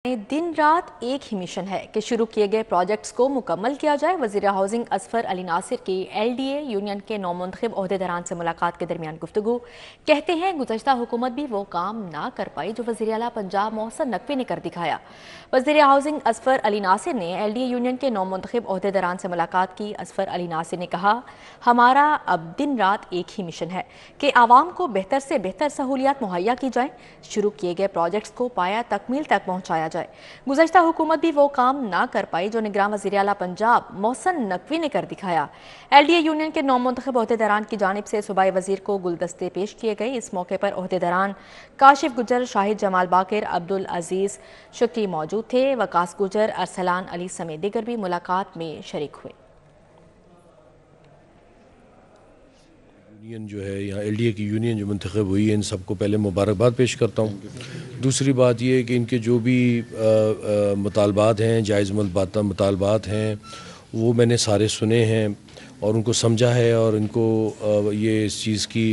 दिन रात एक ही मिशन है कि शुरू किए गए प्रोजेक्ट्स को मुकम्मल किया जाए। वज़ीर हाउसिंग असफर अली नासिर की LDA यूनियन के नौमुंतखब ओहदेदारान से मुलाकात के दरमियान गुफ्तगू। कहते हैं गुज़श्ता हुकूमत भी वो काम ना कर पाई जो वज़ीर आला पंजाब मोहसिन नकवी ने कर दिखाया। वज़ीर हाउसिंग असफर अली नासिर ने LDA यूनियन के नौमुंतखब ओहदेदारान से मुलाकात की। असफर अली नासिर ने कहा, हमारा अब दिन रात एक ही मिशन है कि आवाम को बेहतर से बेहतर सहूलियात मुहैया की जाए, शुरू किए गए प्रोजेक्ट्स को पाया तकमील तक पहुँचाया जाए। गुज़श्ता हुकूमत भी वो काम ना कर पाई जो निगरान वज़ीर आला पंजाब मोहसिन नकवी ने कर दिखाया। LDA यूनियन के नौमुंतखब ओहदेदारान की जानिब से सूबाई वज़ीर को गुलदस्ते पेश किए गए। इस मौके पर ओहदेदारान काशिफ गुजर, शाहिद जमाल बाकिर, अब्दुल अजीज शुक्री मौजूद थे। वकास गुजर, अरसलान अली समेत दीगर भी मुलाकात में शरीक हुए। यूनियन जो है यहाँ LDA की यूनियन जो मुंतखब हुई है, इन सबको पहले मुबारकबाद पेश करता हूँ। दूसरी बात ये है कि इनके जो भी मुतालबात हैं, जायज़ मुतालबात हैं, वो मैंने सारे सुने हैं और उनको समझा है और इनको ये इस चीज़ की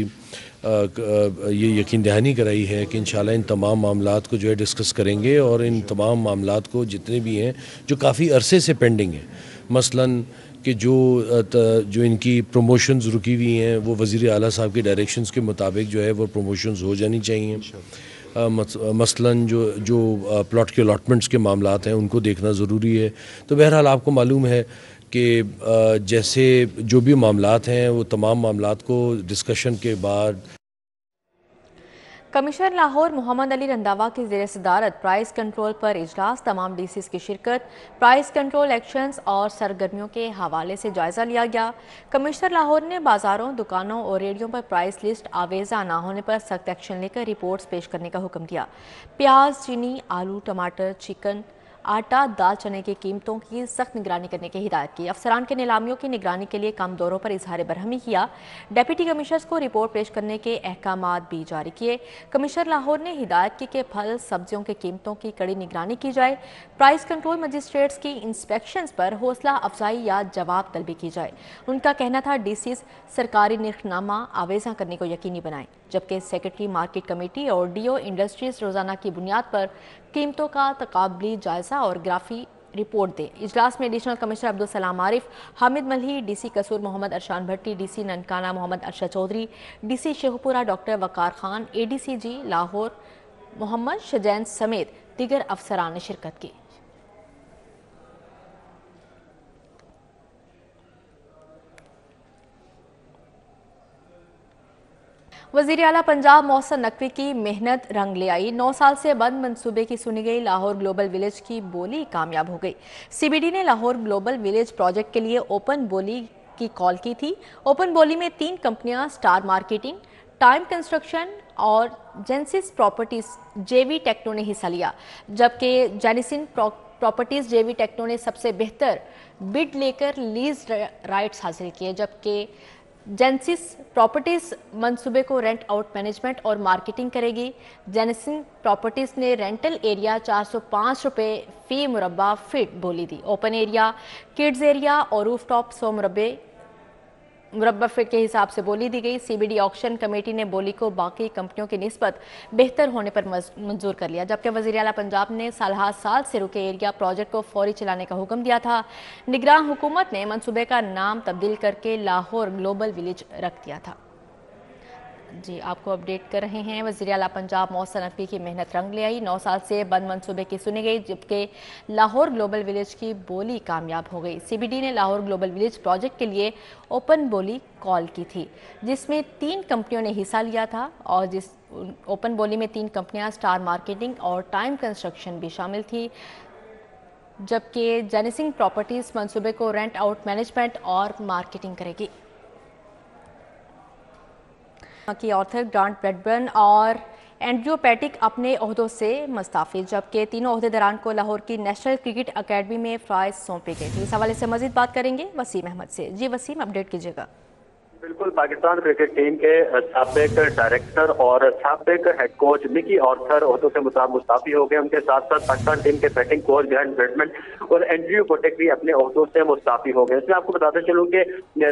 ये यकीन दहानी कराई है कि इंशाल्लाह इन तमाम मामलात को जो है डिस्कस करेंगे और इन तमाम मामलात को जितने भी हैं जो काफ़ी अरसे से पेंडिंग हैं, मसलन कि जो इनकी प्रमोशंस रुकी हुई हैं वो वज़ीर आला साहब के डायरेक्शंस के मुताबिक जो है वो प्रमोशंस हो जानी चाहिए। मसलन जो प्लॉट के अलॉटमेंट्स के मामलात हैं उनको देखना ज़रूरी है। तो बहरहाल आपको मालूम है कि जैसे जो भी मामलात हैं वो तमाम मामलात को डिस्कशन के बाद कमिश्नर लाहौर मोहम्मद अली रंधावा की ज़ेर सदारत प्राइस कंट्रोल पर इजलास, तमाम DCs की शिरकत, प्राइस कंट्रोल एक्शंस और सरगर्मियों के हवाले से जायज़ा लिया गया। कमिश्नर लाहौर ने बाज़ारों, दुकानों और रेडियो पर प्राइस लिस्ट आवेज़ा ना होने पर सख्त एक्शन लेकर रिपोर्ट्स पेश करने का हुक्म दिया। प्याज, चीनी, आलू, टमाटर, चिकन, आटा, दाल, चने की कीमतों की सख्त निगरानी करने की हिदायत की। अफसरान के नीलामियों की निगरानी के लिए कम दौरों पर इजहार बरहमी किया। डेप्यूटी कमिश्नर्स को रिपोर्ट पेश करने के अहकामात भी जारी किए। कमिश्नर लाहौर ने हिदायत की कि फल सब्जियों की कीमतों की कड़ी निगरानी की जाए। प्राइस कंट्रोल मजिस्ट्रेट्स की इंस्पेक्शंस पर हौसला अफजाई या जवाब तलबी की जाए। उनका कहना था DCs सरकारी निर्खनामा आवेज़ा करने को यकीनी बनाएं, जबकि सेक्रेटरी मार्केट कमेटी और DO इंडस्ट्रीज रोज़ाना की बुनियाद पर कीमतों का तकाबली जायजा और ग्राफी रिपोर्ट दे। इजलास में additional commissioner Abdul Salam Arif, Hamid Malhi, DC Kasur Mohammad Arshan Bhatti, DC Nankana Mohammad Arshad Chaudhry, DC Sheikhupura doctor Waqar Khan, ADCG Lahore Mohammad Shazain समेत दीगर अफसरान ने शिरकत की। वज़ीर आला पंजाब मोहसिन नकवी की मेहनत रंग ले आई। 9 साल से बंद मंसूबे की सुनी गई लाहौर ग्लोबल विलेज की बोली कामयाब हो गई। CBD ने लाहौर ग्लोबल विलेज प्रोजेक्ट के लिए ओपन बोली की कॉल की थी। ओपन बोली में 3 कंपनियां स्टार मार्केटिंग, टाइम कंस्ट्रक्शन और जेनेसिस प्रॉपर्टीज JV टेक्नो ने हिस्सा लिया, जबकि जेनेसिस प्रॉपर्टीज JV टेक्नो ने सबसे बेहतर बिड लेकर लीज राइट्स हासिल किए, जबकि जेनेसिस प्रॉपर्टीज मंसूबे को रेंट आउट मैनेजमेंट और मार्केटिंग करेगी। जेनेसिस प्रॉपर्टीज ने रेंटल एरिया 405 रुपये फी मुरबा फीट बोली दी। ओपन एरिया, किड्स एरिया और रूफटॉप 100 मुरबा फीट के हिसाब से बोली दी गई। CBD ऑक्शन कमेटी ने बोली को बाकी कंपनियों की निस्बत बेहतर होने पर मंजूर कर लिया, जबकि वज़ीर आला पंजाब ने साल से रुके एरिया प्रोजेक्ट को फौरी चलाने का हुक्म दिया था। निगरान हुकूमत ने मंसूबे का नाम तब्दील करके लाहौर ग्लोबल विलेज रख दिया था। जी, आपको अपडेट कर रहे हैं। वज़ीर आला पंजाब मोहसिन नकवी की मेहनत रंग ले आई। 9 साल से बंद मंसूबे की सुनी गई, जबकि लाहौर ग्लोबल विलेज की बोली कामयाब हो गई। CBD ने लाहौर ग्लोबल विलेज प्रोजेक्ट के लिए ओपन बोली कॉल की थी, जिसमें 3 कंपनियों ने हिस्सा लिया था और जिस ओपन बोली में 3 कंपनियां स्टार मार्केटिंग और टाइम कंस्ट्रक्शन भी शामिल थी, जबकि जेनेसिस प्रॉपर्टीज मंसूबे को रेंट आउट मैनेजमेंट और मार्केटिंग करेगी। की ऑर्थर ग्रांट ब्रैडबर्न और एंड्रयू पैटिक अपने ओहदों से मुस्ताफी, जबकि तीनों ओहदेदारान को लाहौर की नेशनल क्रिकेट अकेडमी में फ़राइज़ सौंपे गए थे। इस हवाले से मजीद बात करेंगे वसीम अहमद से। जी वसीम, अपडेट कीजिएगा। بالکل پاکستان کرکٹ ٹیم کے سابق ڈائریکٹر اور سابق ہیڈ کوچ مکی آرتھر عہدوں سے مستعفی ہو گئے. ان کے ساتھ ساتھ پاکستان ٹیم کے بیٹنگ کوچ گرینٹ بیٹمن اور اینڈریو بوٹیک بھی اپنے عہدوں سے مستعفی ہو گئے. اس میں آپ کو بتاتے چلوں کہ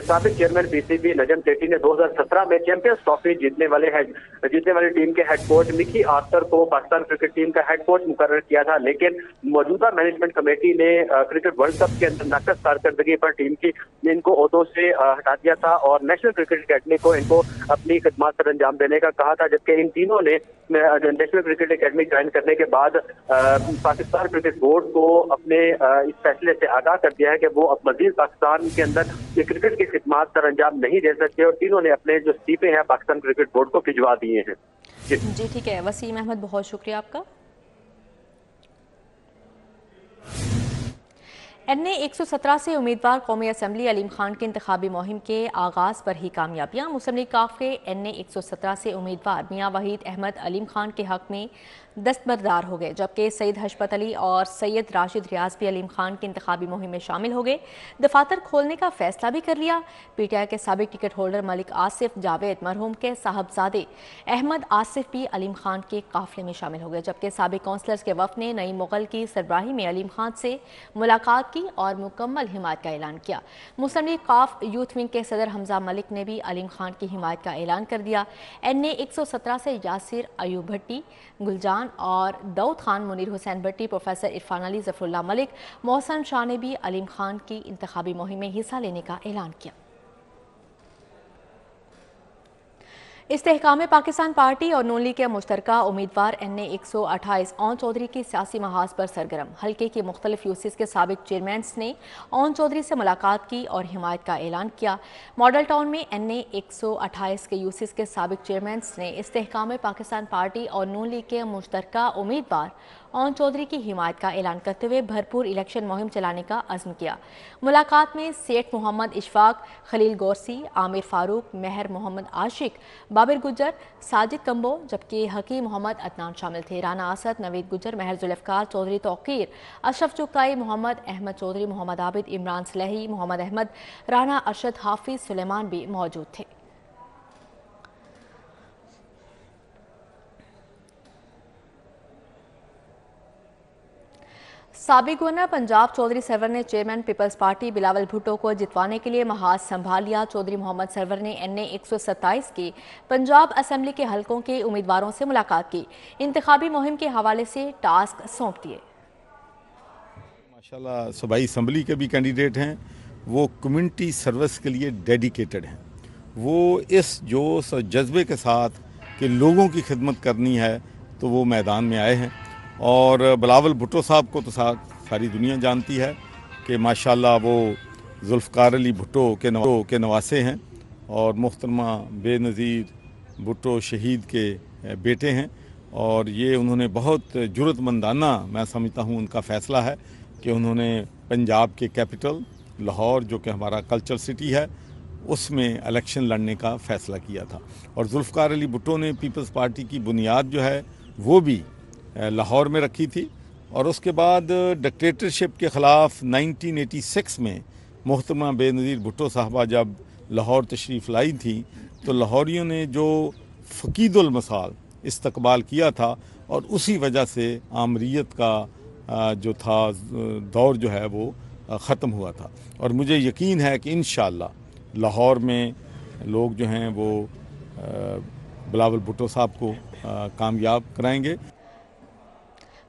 سابق chairman P C B Najam Sethi نے 2017 میں چیمپئنز ٹرافی جیتنے والی ٹیم کے ہیڈ کوچ مکی آرتھر کو پاکستان کرکٹ ٹیم کا ہیڈ کوچ مقرر کیا تھا, لیکن موجودہ مینجمنٹ کمیٹی نے کرکٹ ورلڈ کپ کے اندر ناقص کارکردگی پر ٹیم کی ان کو عہدوں سے ہٹا دیا تھا اور نیشنل کرکٹ اکیڈمی کو ان کو اپنی خدمات سر انجام دینے کا کہا تھا. جبکہ ان تینوں نے نیشنل کرکٹ اکیڈمی جوائن کرنے کے بعد پاکستان کرکٹ بورڈ کو اپنے اس فیصلے سے آگاہ کر دیا ہے کہ وہ اب مزید پاکستان کے اندر کرکٹ کی خدمات سر انجام نہیں دے سکتے, اور تینوں نے اپنے جو استعفے ہیں پاکستان کرکٹ بورڈ کو بھجوا دیے ہیں. جی ٹھیک ہے وسیم احمد, بہت شکریہ آپ کا. این اے 117 سے امیدوار قومی اسمبلی علیم خان کی انتخابی مہم کے آغاز پر ہی کامیابیاں. مسلم لیگ کاف کے این اے 117 سے امیدوار میاں وحید احمد علیم خان کے حق میں دستبردار ہو گئے, جبکہ سید حشمت علی اور سید راشد ریاض بھی علیم خان کی انتخابی مہم میں شامل ہو گئے. دفاتر کھولنے کا فیصلہ بھی کر لیا. پی ٹی آئی کے سابق ٹکٹ ہولڈر ملک آصف جاوید مرحوم کے صاحبزادے احمد آصف بھی علیم خان کے قافلے میں شامل ہو گئے, جبکہ سابق کونسلرز کے وفد نے نئی مغل کی سربراہی میں علیم خان سے ملاقات کی اور مکمل حمایت کا اعلان کیا. مسلم لیگ کاف یوتھ ونگ کے صدر حمزہ ملک نے بھی علیم خان کی حمایت کا اعلان کر دیا. این اے 117 سے یاسر ایوب بھٹی, گلجان اور داؤد خان, منیر حسین بھٹی, پروفیسر عرفان علی, ظفر اللہ ملک, محسن شاہ نے بھی علیم خان کی انتخابی مہم میں حصہ لینے کا اعلان کیا. استحکام پاکستان پارٹی اور نون لیگ کے مشترکہ امیدوار این اے 128 اون چودھری کی سیاسی محاذ پر سرگرم. حلقے کے مختلف یوسیز کے سابق چیئرمینز نے اون چودھری سے ملاقات کی اور حمایت کا اعلان کیا. ماڈل ٹاؤن میں این اے 128 کے یوسیز کے سابق چیئرمینز نے استحکام پاکستان پارٹی اور نون لیگ کے مشترکہ امیدوار اون چودھری کی حمایت کا اعلان کرتے ہوئے بھرپور الیکشن مہم چلانے کا عزم کیا. ملاقات میں سیٹھ محمد اشفاق, خلیل گورسی, عامر فاروق, مہر محمد عاشق, بابر گجر, ساجد کمبو, جبکہ حکیم محمد عدنان شامل تھے. رانا اسد, نوید گجر, مہر ذوالفقار, چودھری توقیر, اشرف چغتائی, محمد احمد چودھری, محمد عابد, عمران صلیحی, محمد احمد, رانا ارشد, حافظ سلیمان بھی موجود تھے. سابق گورنر پنجاب چودھری سرور نے چیئرمین پیپلز پارٹی بلاول بھٹو کو جتوانے کے لیے محاذ سنبھال لیا. چودھری محمد سرور نے این اے 127 کے پنجاب اسمبلی کے حلقوں کے امیدواروں سے ملاقات کی. انتخابی مہم کے حوالے سے ٹاسک سونپ دیے. ماشاءاللہ صوبائی اسمبلی کے بھی کینڈیڈیٹ ہیں, وہ کمیونٹی سروس کے لیے ڈیڈیکیٹڈ ہیں. وہ اس جوش اور جذبے کے ساتھ کہ لوگوں کی خدمت کرنی ہے تو وہ میدان میں آئے ہیں. اور بلاول بھٹو صاحب کو تو ساری دنیا جانتی ہے کہ ماشاءاللہ وہ ذوالفقار علی بھٹو کے نواسے ہیں اور محترمہ بے نظیر بھٹو شہید کے بیٹے ہیں. اور یہ انہوں نے بہت جرأت مندانہ, میں سمجھتا ہوں ان کا فیصلہ ہے کہ انہوں نے پنجاب کے کیپٹل لاہور, جو کہ ہمارا کلچر سٹی ہے, اس میں الیکشن لڑنے کا فیصلہ کیا تھا. اور ذوالفقار علی بھٹو نے پیپلز پارٹی کی بنیاد جو ہے وہ بھی لاہور میں رکھی تھی. اور اس کے بعد ڈکٹیٹرشپ کے خلاف 1986 میں محترمہ بے نظیر بھٹو صاحبہ جب لاہور تشریف لائی تھی تو لاہوریوں نے جو فقید المثال استقبال کیا تھا, اور اسی وجہ سے آمریت کا جو تھا دور جو ہے وہ ختم ہوا تھا. اور مجھے یقین ہے کہ انشاءاللہ لاہور میں لوگ جو ہیں وہ بلاول بھٹو صاحب کو کامیاب کرائیں گے.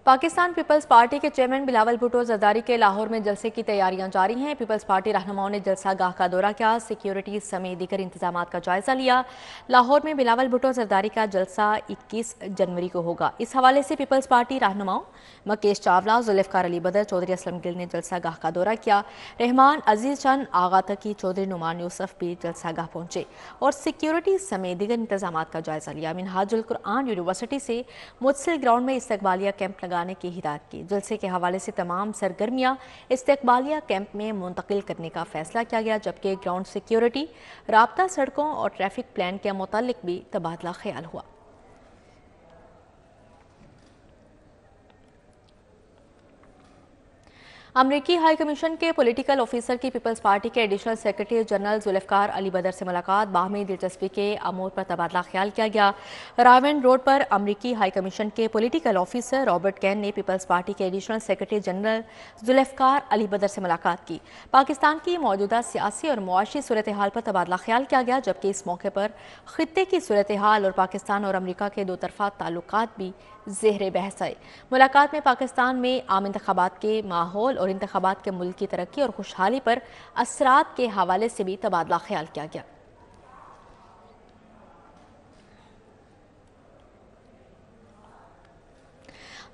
پاکستان پیپلز پارٹی کے چیئرمین بلاول بھٹو زرداری کے لاہور میں جلسے کی تیاریاں جاری ہیں. پیپلز پارٹی رہنماؤں نے جلسہ گاہ کا دورہ کیا, سیکیورٹی سمیت دیگر انتظامات کا جائزہ لیا. لاہور میں بلاول بھٹو زرداری کا جلسہ 21 جنوری کو ہوگا. اس حوالے سے پیپلز پارٹی رہنماؤں مکیش چاولہ, ذوالفقار علی بدر, چودھری اسلم گل نے جلسہ گاہ کا دورہ کیا. رحمان عزیز چند, آغا تقی, چودھری نعمان یوسف بھی جلسہ گاہ پہنچے اور سیکیورٹی سمیت دیگر انتظامات کا جائزہ لیا. منہاج القرآن یونیورسٹی سے متصل گراؤنڈ میں استقبالیہ کیمپ لگانے کی ہدایت کی. جلسے کے حوالے سے تمام سرگرمیاں استقبالیہ کیمپ میں منتقل کرنے کا فیصلہ کیا گیا, جبکہ گراؤنڈ سیکیورٹی, رابطہ سڑکوں اور ٹریفک پلان کے متعلق بھی تبادلہ خیال ہوا. अमरीकी हाई कमीशन के पॉलिटिकल ऑफिसर की पीपल्स पार्टी के additional secretary general Zulfiqar Ali Badar से मुलाकात, बाहमी दिलचस्पी के अमूर पर तबादला ख्याल किया गया। रावेन रोड पर अमरीकी हाई कमीशन के पॉलिटिकल ऑफिसर रॉबर्ट कैन ने पीपल्स पार्टी के additional secretary general Zulfiqar Ali Badar से मुलाकात की। पाकिस्तान की मौजूदा सियासी और मुआशी सूरत हाल पर तबादला ख्याल किया गया, जबकि इस मौके पर खित्ते की सूरत हाल और पाकिस्तान और अमरीका के दो तरफा ताल्लुकात भी ज़ेहरे बहस आए। मुलाकात में पाकिस्तान में आम इंतखाबात के माहौल और इंतखाबात के मुल्क की तरक्की और खुशहाली पर असरात के हवाले से भी तबादला ख्याल किया गया।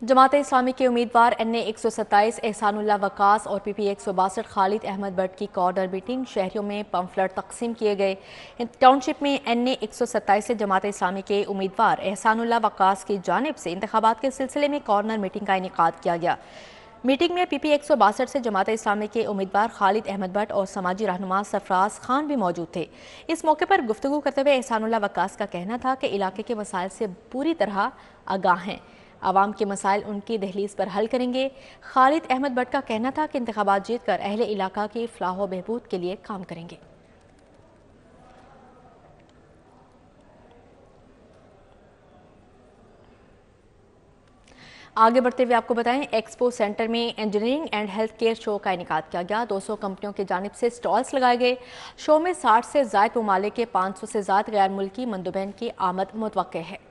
जमात इस्लामी के उम्मीदवार NA 127 एहसानुल्लाह वकास और PP 162 खालिद अहमद भट्ट की कॉर्नर मीटिंग, शहरियों में पम्फलेट तकसीम किए गए। टाउनशिप में NA 127 से जमात इस्लामी के उम्मीदवार एहसानुल्लाह वकास की जानिब से इंतखाबात के सिलसिले में कॉर्नर मीटिंग का इनेकाद किया गया। मीटिंग में PP 162 से जमात इस्लामी के उम्मीदवार खालिद अहमद भट्ट और समाजी रहनुमा सरफराज खान भी मौजूद थे। इस मौके पर गुफ्तगू करते हुए एहसानुल्लाह वकास का कहना था कि इलाके के मसाइल से पूरी तरह आगाह हैं, आवाम के मसाइल उनकी दहलीज पर हल करेंगे। खालिद अहमद भट्ट का कहना था कि इंतखाबात जीत कर अहले इलाका की फलाह व बहबूद के लिए काम करेंगे। आगे बढ़ते हुए आपको बताएं, एक्सपो सेंटर में engineering and health care show का इनेकाद किया गया। 200 कंपनियों की जानिब से स्टॉल्स लगाए गए। शो में 60 से ज़ायद ममालिक के 500 से ज़ायद गैर मुल्की मंदुबैन की आमद मुतवक्के है।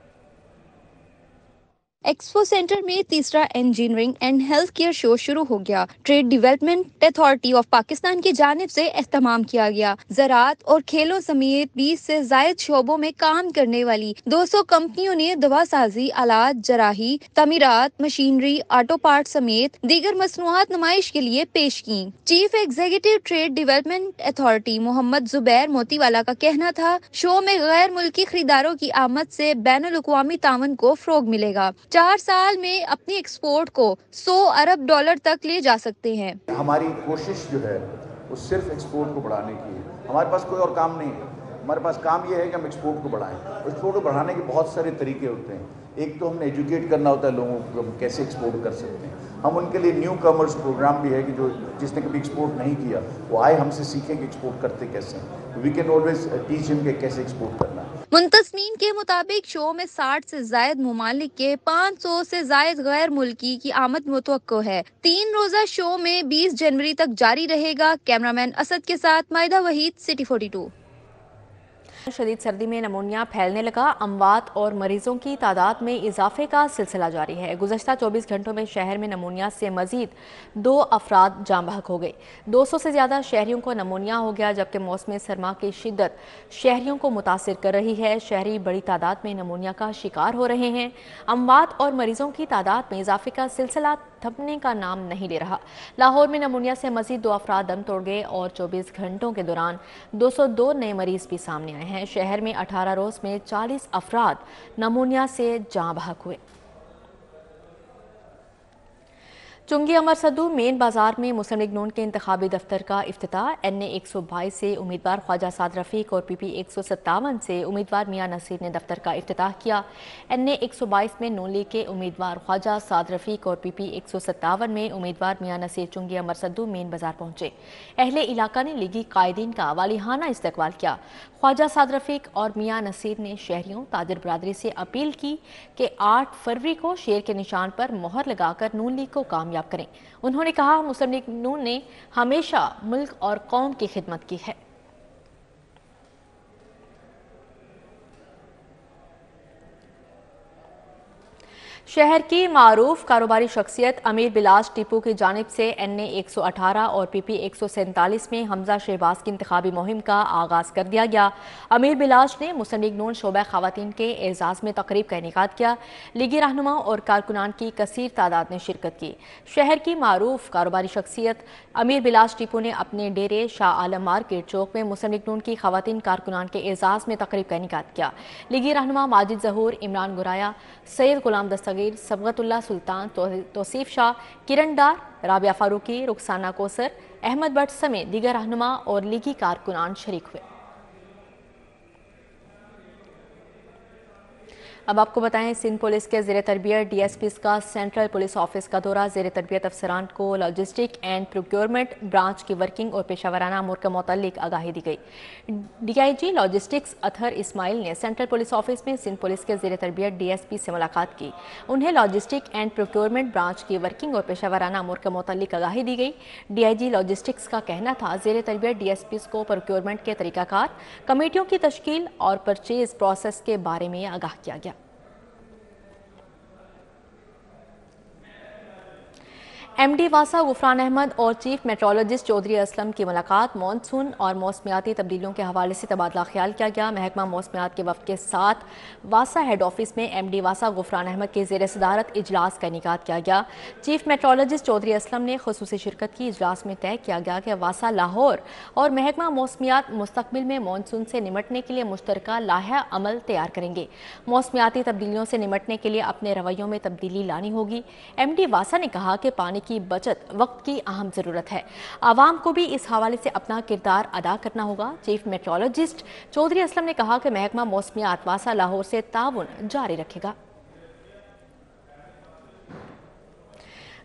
एक्सपो सेंटर में तीसरा engineering and health care show शुरू हो गया। Trade development authority of Pakistan की जानिब से एहतमाम किया गया। ज़राअत और खेलों समेत 20 से जायद शोबों में काम करने वाली 200 कंपनियों ने दवा साजी, आलात, जराही, तमीरात, मशीनरी, ऑटो पार्ट समेत दीगर मसनूआत नुमाइश के लिए पेश की। Chief executive trade development authority Mohammad Zubair Motiwala का कहना था, शो में गैर मुल्की खरीदारों की आमद से बैनुल अक़वामी तावन को फ़रोग मिलेगा। 4 साल में अपनी एक्सपोर्ट को $100 अरब तक ले जा सकते हैं। हमारी कोशिश जो है वो सिर्फ एक्सपोर्ट को बढ़ाने की है। हमारे पास कोई और काम नहीं है। हमारे पास काम ये है कि हम एक्सपोर्ट को बढ़ाएं। एक्सपोर्ट को बढ़ाने के बहुत सारे तरीके होते हैं। एक तो हमने एजुकेट करना होता है लोगों को, हम कैसे एक्सपोर्ट कर सकते हैं। हम उनके लिए न्यू कमर्स प्रोग्राम भी है कि जो जिसने कभी एक्सपोर्ट नहीं किया वो आए, हमसे सीखें कि एक्सपोर्ट करते कैसे हैं। We can always teach him कि कैसे एक्सपोर्ट करना है। मुंतज़मीन के मुताबिक शो में 60 से जायद ममालिक के 500 से जायद गैर मुल्की की आमद मुतवक्को है। 3 रोजा शो में 20 जनवरी तक जारी रहेगा। कैमरामैन असद के साथ मायदा वहीद, सिटी 42। शदीद सर्दी में नमूनिया फैलने लगा। अमवात और मरीजों की तादाद में इजाफे का सिलसिला जारी है। गुज़श्ता 24 घंटों में शहर में नमूनिया से मजीद 2 अफराद जाँ बहक हो गए। 200 से ज़्यादा शहरियों को नमूनिया हो गया, जबकि मौसम सरमा की शिद्दत शहरियों को मुतासिर कर रही है। शहरी बड़ी तादाद में नमूनिया का शिकार हो रहे हैं। अमवात और मरीजों की तादाद में इजाफे का सिलसिला थमने का नाम नहीं ले रहा। लाहौर में नमूनिया से मजीद 2 अफराद दम तोड़ गए और 24 घंटों के दौरान 202 नए मरीज भी सामने आए हैं। शहर में 18 रोज में 40 अफराद नमूनिया से जाँ बहक हुए। चुंगी अमर सद्दू मेन बाजार में मुस्लिम लीग नून के इंतखाबी दफ्तर का इफ्तिताह। NA 122 से उम्मीदवार ख्वाजा साद रफीक और PP 157 से उम्मीदवार मियां नसीर ने दफ्तर का इफ्तिताह किया। NA 122 में नून लीग के उम्मीदवार ख्वाजा साद रफीक और PP 157 में उम्मीदवार मियां नसीर चुंगी अमर सद्दू मेन बाजार पहुंचे। अहले इलाका ने लीगी कायदीन का वालिहाना इस्तकबाल किया। ख्वाजा साद रफीक और मियां नसीर ने शहरियों ताजिर बरादरी से अपील की कि 8 फरवरी को शेर के निशान पर मोहर लगाकर नून लीग को कामयाब करें। उन्होंने कहा, मुस्लिम लीग नून ने हमेशा मुल्क और कौम की खिदमत की है। शहर की मारूफ कारोबारी शख्सियत अमीर बिलाश टीपू की जानिब से NA 118 और PP 147 में हमजा शहबाज की इंतखाबी मुहिम का आगाज़ कर दिया गया। अमीर बिलाश ने मुस्लिम लीग नून शोबा खवातीन के एजाज़ में तकरीब का इनेकाद किया। लीगी रहनुमा और कारकुनान की कसीर तादाद ने शिरकत की। शहर की मारूफ कारोबारी शख्सियत अमीर बिलाश टीपू ने अपने डेरे शाह आलम मार्केट चौक में मुस्लिम लीग नून की खवातीन कारकुनान के एजाज़ में तकरीब का इनेकाद किया। लीगी रहनुमा माजिद ज़हूर, इमरान गुराया, सैयद गुलाम दस्तगीर, सबगतुल्लाह सुल्तान, तौसीफ शाह, किरण डार, राबिया फारूकी, रुखसाना कोसर, अहमद भट्ट समेत दीगर रहनुमा और लीगी कारकुनान शरीक हुए। اب آپ کو بتائیں سندھ پولیس کے زیر تربیت ڈی ایس پیز کا سینٹرل پولیس آفس کا دورہ، زیر تربیت افسران کو لاجسٹک اینڈ پروکیورمنٹ برانچ کی ورکنگ اور پیشہ ورانہ امور کے متعلق آگاہی دی گئی۔ ڈی آئی جی لاجسٹکس اطہر اسماعیل نے سینٹرل پولیس آفس میں سندھ پولیس کے زیر تربیت ڈی ایس پی سے ملاقات کی، انہیں لاجسٹک اینڈ پروکیورمنٹ برانچ کی ورکنگ اور پیشہ ورانہ امور کے متعلق آگاہی دی گئی۔ ڈی آئی جی لاجسٹکس کا کہنا تھا زیر تربیت ڈی ایس پیز کو پروکیورمنٹ کے طریقہ کار، کمیٹیوں کی تشکیل اور پرچیز پروسیس کے بارے میں آگاہ کیا گیا۔ ایم ڈی واسا غفران احمد اور چیف میٹرولوجسٹ چودھری اسلم کی ملاقات، مانسون اور موسمیاتی تبدیلیوں کے حوالے سے تبادلہ خیال کیا گیا۔ محکمہ موسمیات کے وفد کے ساتھ واسا ہیڈ آفس میں ایم ڈی واسا غفران احمد کے زیر صدارت اجلاس کا انعقاد کیا گیا۔ چیف میٹرولوجسٹ چودھری اسلم نے خصوصی شرکت کی۔ اجلاس میں طے کیا گیا کہ واسا لاہور اور محکمہ موسمیات مستقبل میں مانسون سے نمٹنے کے لیے مشترکہ لائحہ عمل تیار کریں گے۔ موسمیاتی تبدیلیوں سے نمٹنے کے لیے اپنے رویوں میں تبدیلی لانی ہوگی۔ ایم ڈی واسا نے کہا کہ پانی کی بچت وقت کی اہم ضرورت ہے، عوام کو بھی اس حوالے سے اپنا کردار ادا کرنا ہوگا۔ چیف میٹرولوجسٹ چودھری اسلم نے کہا کہ محکمہ موسمیات واسا لاہور سے تعاون جاری رکھے گا۔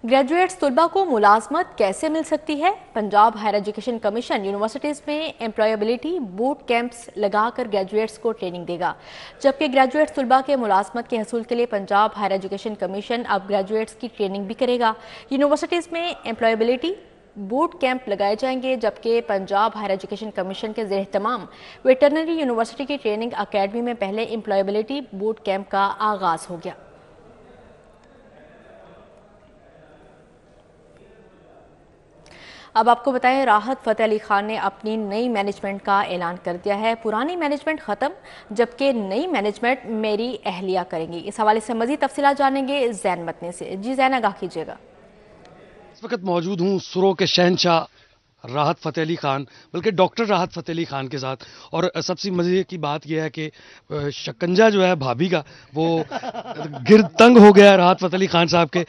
گریجویٹس طلبہ کو ملازمت کیسے مل سکتی ہے؟ Punjab higher education commission universities میں امپلائیبلٹی بوٹ کیمپس لگا کر گریجویٹس کو ٹریننگ دے گا، جبکہ گریجویٹس طلبہ کے ملازمت کے حصول کے لیے پنجاب ہائر ایجوکیشن کمیشن اب گریجویٹس کی ٹریننگ بھی کرے گا۔ یونیورسٹیز میں امپلائیبلٹی بوٹ کیمپ لگائے جائیں گے، جبکہ پنجاب ہائر ایجوکیشن کمیشن کے زیر اہتمام ویٹرنری یونیورسٹی کی ٹریننگ اکیڈمی میں پہلے امپلائیبلٹی بوٹ کیمپ کا آغاز ہو گیا۔ اب آپ کو بتائیں راحت فتح علی خان نے اپنی نئی مینجمنٹ کا اعلان کر دیا ہے۔ پرانی مینجمنٹ ختم، جبکہ نئی مینجمنٹ میری اہلیہ کریں گی۔ اس حوالے سے مزید تفصیلات جانیں گے زین متنی سے۔ جی زین، آگاہ کیجیے گا۔ اس وقت موجود ہوں سروں کے شہنشاہ راحت فتح علی خان، بلکہ ڈاکٹر راحت فتح علی خان کے ساتھ، اور سب سے مزے کی بات یہ ہے کہ شکنجہ جو ہے بھابھی کا وہ گرد تنگ ہو گیا ہے راحت فتح علی خان صاحب کے۔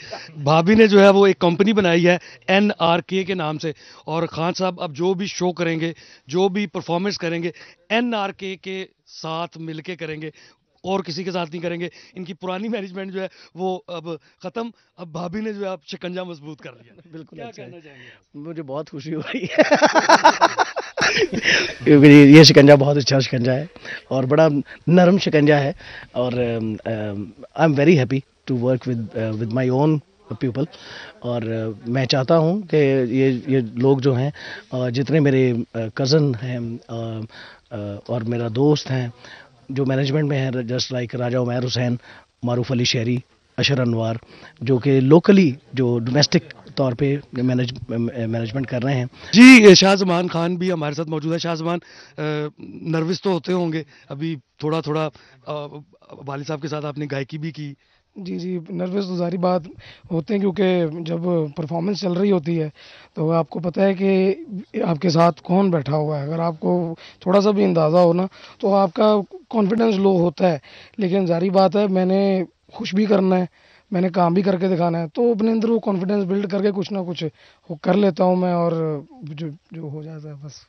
بھابھی نے جو ہے وہ ایک کمپنی بنائی ہے NRK کے نام سے، اور خان صاحب اب جو بھی شو کریں گے، جو بھی پرفارمنس کریں گے، NRK کے ساتھ مل کے کریں گے، اور کسی کے ساتھ نہیں کریں گے۔ ان کی پرانی مینجمنٹ جو ہے وہ اب ختم، اب بھابھی نے جو ہے اب شکنجہ مضبوط کر لیا۔ بالکل، کیا کہنا چاہیں گے؟ مجھے بہت خوشی ہو رہی ہے کیونکہ یہ شکنجہ بہت اچھا شکنجہ ہے اور بڑا نرم شکنجہ ہے، اور I am very happy to work with my own people, اور میں چاہتا ہوں کہ یہ لوگ جو ہیں، جتنے میرے کزن ہیں اور میرا دوست ہیں جو مینجمنٹ میں ہیں، جسٹ لائک راجہ عمیر حسین، معروف علی شہری، اشر انوار، جو کہ لوکلی جو ڈومیسٹک طور پہ مینجمنٹ کر رہے ہیں۔ جی، شاہ زمان خان بھی ہمارے ساتھ موجود ہے۔ شاہ زمان، نروس تو ہوتے ہوں گے ابھی تھوڑا والد صاحب کے ساتھ آپ نے گائیکی بھی کی؟ جی، نروس تو ظاہری بات ہوتے ہیں، کیونکہ جب پرفارمنس چل رہی ہوتی ہے تو آپ کو پتہ ہے کہ آپ کے ساتھ کون بیٹھا ہوا ہے۔ اگر آپ کو تھوڑا سا بھی اندازہ ہو نا تو آپ کا کانفیڈنس لو ہوتا ہے، لیکن ظاہری بات ہے میں نے خوش بھی کرنا ہے، میں نے کام بھی کر کے دکھانا ہے، تو اپنے اندر وہ کانفیڈنس بلڈ کر کے کچھ نہ کچھ کر لیتا ہوں میں، اور جو ہو جاتا ہے بس۔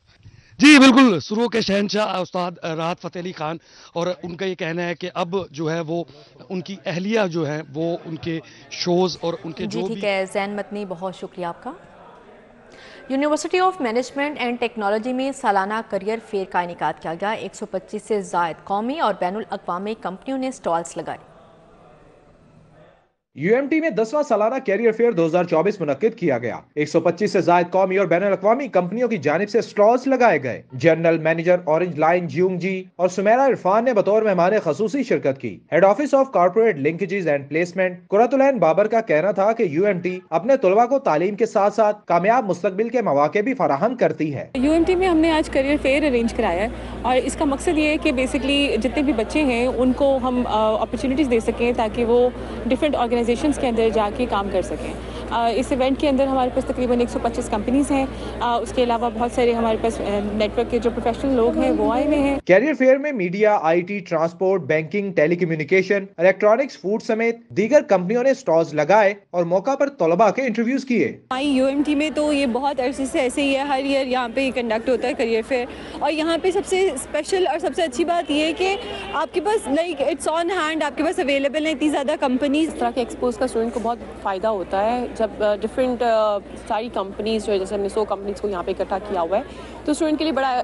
جی بالکل، سروں کے شہنشاہ استاد راحت فتح علی خان، اور ان کا یہ کہنا ہے کہ اب جو ہے وہ ان کی اہلیہ جو ہے وہ ان کے شوز اور ان کے جو بھی۔ ٹھیک ہے زین متنی، بہت شکریہ آپ کا۔ University of management and technology میں سالانہ کریئر فیئر کا انعقاد کیا گیا۔ 125 سے زائد قومی اور بین الاقوامی کمپنیوں نے سٹالز لگائے۔ UMT میں 10واں سالانہ کیریئر فیئر 2024 منعقد کیا گیا۔ 125 سے زائد قومی اور بین الاقوامی کمپنیوں کی جانب سے سٹالز لگائے گئے۔ General manager orange line Jiyong ji اور سمیرہ عرفان نے بطور مہمان خصوصی شرکت کی۔ Head office of corporate linkages and placement Qurat ul Ain Babar کا کہنا تھا کہ UMT اپنے طلباء کو تعلیم کے ساتھ ساتھ کامیاب مستقبل کے مواقع بھی فراہم کرتی ہے۔ UMT میں ہم نے آج کیریئر فیئر ارینج کرایا ہے، اور اس کا مقصد یہ ہے کہ بیسکلی جتنے بھی بچے ہیں ان کو ہم اپرچونیٹیز دے سکیں تاکہ وہ ڈفرینٹ آرگنائزیشنز کے اندر جا کے کام کر سکیں۔ इस इवेंट के अंदर हमारे पास तकरीबन 125 कंपनीज हैं, उसके अलावा बहुत सारे हमारे पास नेटवर्क के जो प्रोफेशनल लोग हैं वो आए हुए हैं। कैरियर फेयर में media, IT, transport, banking, telecommunication, electronics, food समेत दीगर कंपनियों ने स्टॉल्स लगाए और मौका पर तलबा के इंटरव्यूज किए। UMT में तो ये बहुत अरसे से ऐसे ही है, हर ईयर यहाँ पे कंडक्ट होता है करियर फेयर, और यहाँ पे सबसे स्पेशल और सबसे अच्छी बात ये है कि आपके पास लाइक इट्स ऑन हैंड, आपके पास अवेलेबल है इतनी ज़्यादा कंपनीज। इस तरह के एक्सपोज का स्टूडेंट को बहुत फ़ायदा होता है जब डिफरेंट सारी कंपनीज जो है, जैसे हमने 100 कंपनीज को यहाँ पे इकट्ठा किया हुआ है, तो स्टूडेंट के लिए बड़ा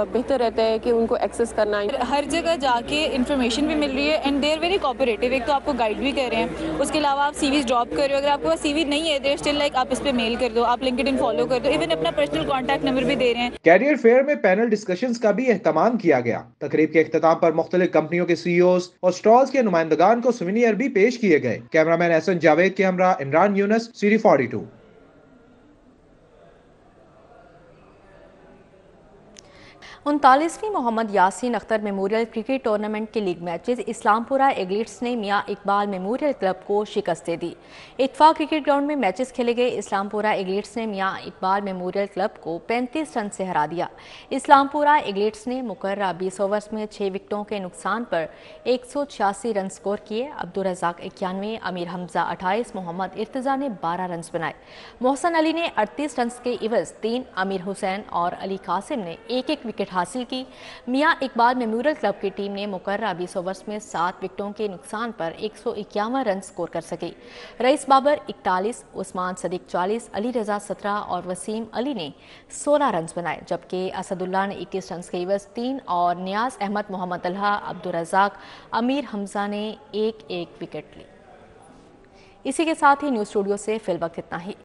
बेहतर रहता है कि उनको एक्सेस करना। हर जगह जाके इन्फॉर्मेशन भी मिल रही है and they are very cooperative. एक तो आपको गाइड भी कर रहे हैं, उसके अलावा आप सीवीज ड्रॉप कर रहे हो, अगर आपके पास सीवी नहीं है देयर स्टिल लाइक आप इस पे मेल कर दो, आप लिंक्डइन फॉलो कर दो, इवन अपना पर्सनल कॉन्टैक्ट नंबर भी दे रहे हैं। कैरियर फेयर में पैनल डिस्कशंस का भी एहतमाम किया गया। तकरीब के इख्तिताम पर मुख्तलिफ कंपनियों के CEOs और स्टॉल्स के नुमाइंदगान को सुवेनियर भी पेश किए गए। कैमरामैन एहसन जावेद के हमरा इमरान यूनस, सीरी 42। 39वीं Mohammad Yasin Akhtar memorial cricket tournament के लीग मैचेस इस्लामपुरा एग्लिट्स ने मियां इकबाल मेमोरियल क्लब को शिकस्त दे दी। इत्तफाक क्रिकेट ग्राउंड में मैचेस खेले गए इस्लामपुरा एग्लिट्स ने मियां इकबाल मेमोरियल क्लब को 35 रन से हरा दिया। इस्लामपुरा एग्लिट्स ने मुकर्ररा 20 ओवर्स में 6 विकेटों के नुकसान पर 186 रन स्कोर किए। अब्दुल रज़ाक 91, अमीर हमजा 28, मोहम्मद इर्तज़ा ने 12 रन बनाए। मोहसन अली ने 38 रन के इवज़ 3, अमीर हुसैन और अली कासिम ने एक विकेट हासिल की। मियां इकबाल मेमोरियल क्लब की टीम ने मुकर्ररा 20 ओवर्स में 7 विकेटों के नुकसान पर 151 रन स्कोर कर सके। रईस बाबर 41, उस्मान सदीक 40, अली रजा 17 और वसीम अली ने 16 रन बनाए, जबकि असदुल्ला ने 21 रन के इवज़ 3 और नियाज अहमद, मोहम्मद तलहा, अब्दुल रज़ाक, अमीर हमजा ने एक विकेट ली। इसी के साथ ही न्यूज़ स्टूडियो से फिल वक्त इतना ही।